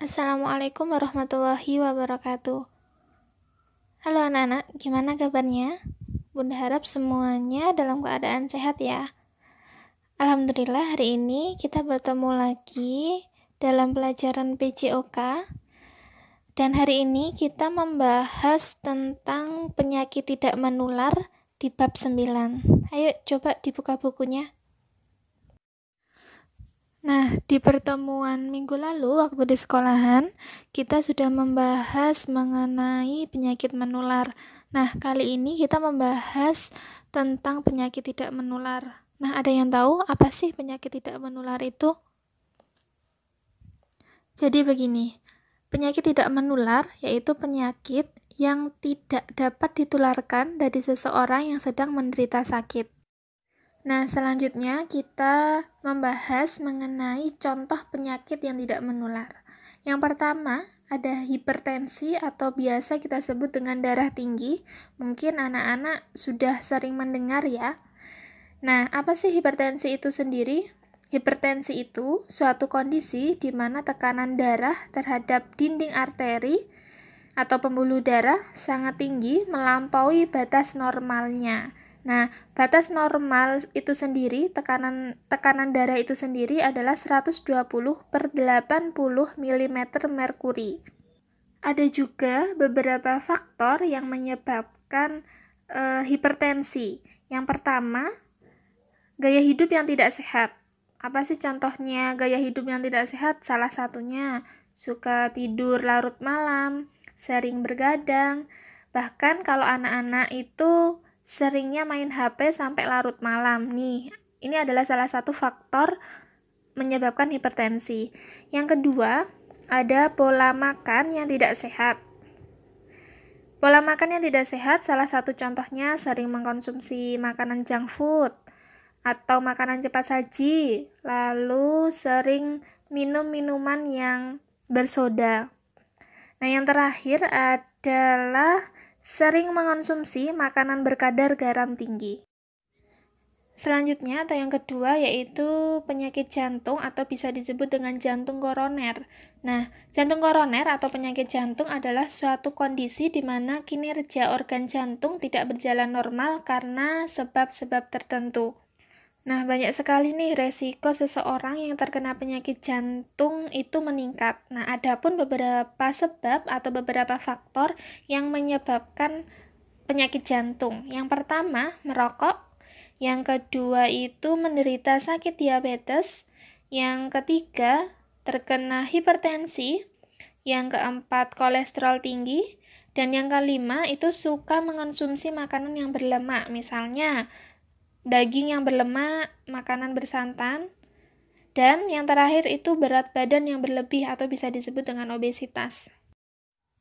Assalamualaikum warahmatullahi wabarakatuh. Halo anak-anak, gimana kabarnya? Bunda harap semuanya dalam keadaan sehat ya. Alhamdulillah hari ini kita bertemu lagi dalam pelajaran PJOK. Dan hari ini kita membahas tentang penyakit tidak menular di bab 9. Ayo coba dibuka bukunya. Nah, di pertemuan minggu lalu waktu di sekolahan, kita sudah membahas mengenai penyakit menular. Nah, kali ini kita membahas tentang penyakit tidak menular. Nah, ada yang tahu apa sih penyakit tidak menular itu? Jadi begini, penyakit tidak menular yaitu penyakit yang tidak dapat ditularkan dari seseorang yang sedang menderita sakit. Nah, selanjutnya kita membahas mengenai contoh penyakit yang tidak menular. Yang pertama, ada hipertensi atau biasa kita sebut dengan darah tinggi. Mungkin anak-anak sudah sering mendengar ya. Nah, apa sih hipertensi itu sendiri? Hipertensi itu suatu kondisi di mana tekanan darah terhadap dinding arteri atau pembuluh darah sangat tinggi melampaui batas normalnya. Nah, batas normal itu sendiri, tekanan darah itu sendiri adalah 120/80 mm merkuri. Ada juga beberapa faktor yang menyebabkan hipertensi. Yang pertama, gaya hidup yang tidak sehat. Apa sih contohnya gaya hidup yang tidak sehat? Salah satunya suka tidur larut malam, sering bergadang, bahkan kalau anak-anak itu seringnya main HP sampai larut malam. Nih, ini adalah salah satu faktor menyebabkan hipertensi. Yang kedua, ada pola makan yang tidak sehat. Pola makan yang tidak sehat, salah satu contohnya sering mengkonsumsi makanan junk food atau makanan cepat saji, lalu sering minum minuman yang bersoda. Nah, yang terakhir adalah sering mengonsumsi makanan berkadar garam tinggi. Selanjutnya atau yang kedua yaitu penyakit jantung atau bisa disebut dengan jantung koroner. Nah, jantung koroner atau penyakit jantung adalah suatu kondisi di mana kinerja organ jantung tidak berjalan normal karena sebab-sebab tertentu. Nah, banyak sekali nih resiko seseorang yang terkena penyakit jantung itu meningkat. Nah, ada pun beberapa sebab atau beberapa faktor yang menyebabkan penyakit jantung. Yang pertama, merokok. Yang kedua itu menderita sakit diabetes. Yang ketiga, terkena hipertensi. Yang keempat, kolesterol tinggi. Dan yang kelima itu suka mengonsumsi makanan yang berlemak. Misalnya, daging yang berlemak, makanan bersantan, dan yang terakhir itu berat badan yang berlebih atau bisa disebut dengan obesitas.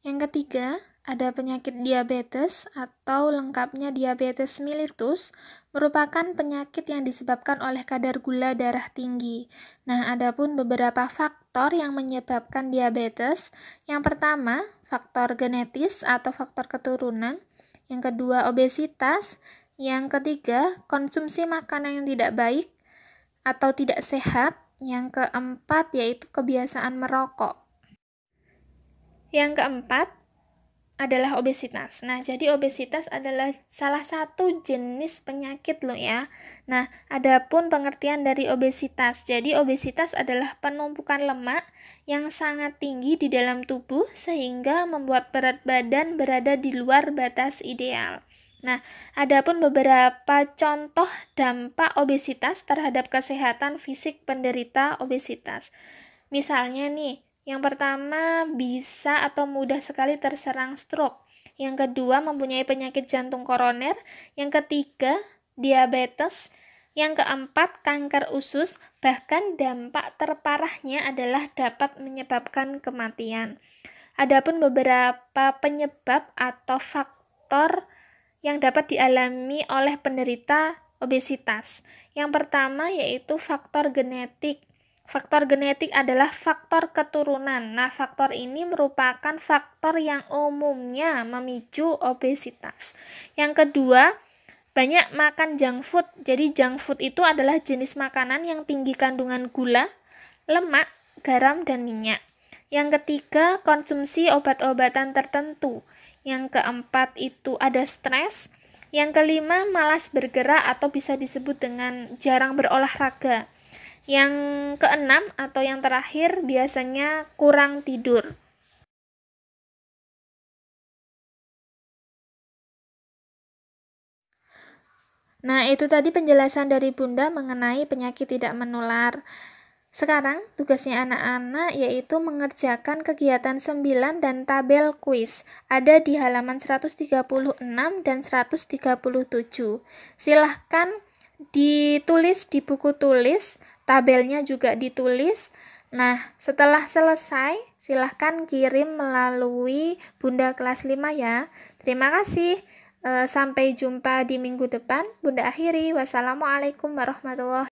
Yang ketiga, ada penyakit diabetes atau lengkapnya diabetes mellitus, merupakan penyakit yang disebabkan oleh kadar gula darah tinggi. Nah, ada pun beberapa faktor yang menyebabkan diabetes. Yang pertama, faktor genetis atau faktor keturunan. Yang kedua, obesitas. Yang ketiga, konsumsi makanan yang tidak baik atau tidak sehat. Yang keempat, yaitu kebiasaan merokok. Yang keempat adalah obesitas. Nah, jadi obesitas adalah salah satu jenis penyakit loh ya. Nah, adapun pengertian dari obesitas. Jadi obesitas adalah penumpukan lemak yang sangat tinggi di dalam tubuh sehingga membuat berat badan berada di luar batas ideal. Nah, adapun beberapa contoh dampak obesitas terhadap kesehatan fisik penderita obesitas. Misalnya nih, yang pertama bisa atau mudah sekali terserang stroke. Yang kedua mempunyai penyakit jantung koroner. Yang ketiga diabetes. Yang keempat kanker usus. Bahkan dampak terparahnya adalah dapat menyebabkan kematian. Adapun beberapa penyebab atau faktor yang dapat dialami oleh penderita obesitas. Yang pertama yaitu faktor genetik. Faktor genetik adalah faktor keturunan. Nah, faktor ini merupakan faktor yang umumnya memicu obesitas. Yang kedua, banyak makan junk food. Jadi junk food itu adalah jenis makanan yang tinggi kandungan gula, lemak, garam, dan minyak. Yang ketiga, konsumsi obat-obatan tertentu. Yang keempat itu ada stres. Yang kelima, malas bergerak atau bisa disebut dengan jarang berolahraga. Yang keenam atau yang terakhir, biasanya kurang tidur. Nah, itu tadi penjelasan dari Bunda mengenai penyakit tidak menular. Sekarang tugasnya anak-anak yaitu mengerjakan kegiatan 9 dan tabel kuis. Ada di halaman 136 dan 137. Silahkan ditulis di buku tulis, tabelnya juga ditulis. Nah, setelah selesai, silahkan kirim melalui Bunda kelas 5 ya. Terima kasih. Sampai jumpa di minggu depan. Bunda akhiri. Wassalamualaikum warahmatullahi